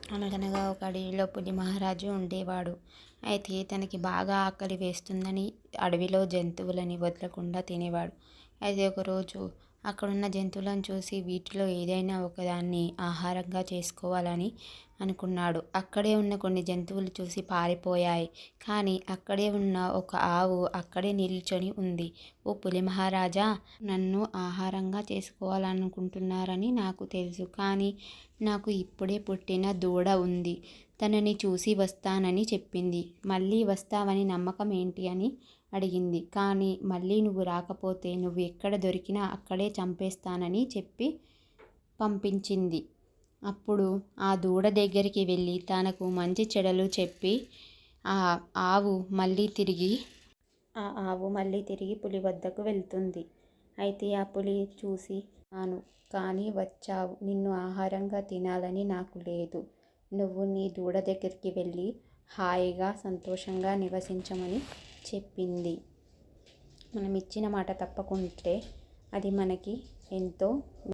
అనగనగా ఒక అడవిలో పులి మహారాజు ఉండేవాడు. అయితే తనకి బాగా ఆకలి వేస్తుందని అడవిలో జంతువులని వదలకుండా తినేవాడు. అయితే ఒకరోజు అక్కడున్న జంతువులను చూసి వీటిలో ఏదైనా ఒకదాన్ని ఆహారంగా చేసుకోవాలని అనుకున్నాడు. అక్కడే ఉన్న కొన్ని జంతువులు చూసి పారిపోయాయి. కానీ అక్కడే ఉన్న ఒక ఆవు అక్కడే నిల్చొని ఉంది. ఓ పులి మహారాజా, నన్ను ఆహారంగా చేసుకోవాలనుకుంటున్నారని నాకు తెలుసు. కానీ నాకు ఇప్పుడే పుట్టిన దూడ ఉంది. తనని చూసి వస్తానని చెప్పింది. మళ్ళీ వస్తావని నమ్మకం ఏంటి అని అడిగింది. కానీ మళ్ళీ నువ్వు రాకపోతే నువ్వు ఎక్కడ దొరికినా అక్కడే చంపేస్తానని చెప్పి పంపించింది. అప్పుడు ఆ దూడ దగ్గరికి వెళ్ళి తనకు మంచి చెడలు చెప్పి ఆ ఆవు మళ్ళీ తిరిగి పులి వద్దకు వెళ్తుంది. అయితే ఆ పులి చూసి, నాను కానీ వచ్చావు, నిన్ను ఆహారంగా తినాలని నాకు లేదు. నువ్వు నీ దూడ దగ్గరికి వెళ్ళి హాయిగా సంతోషంగా నివసించమని చెప్పింది. మనం ఇచ్చిన మాట తప్పకుంటే అది మనకి ఎంతో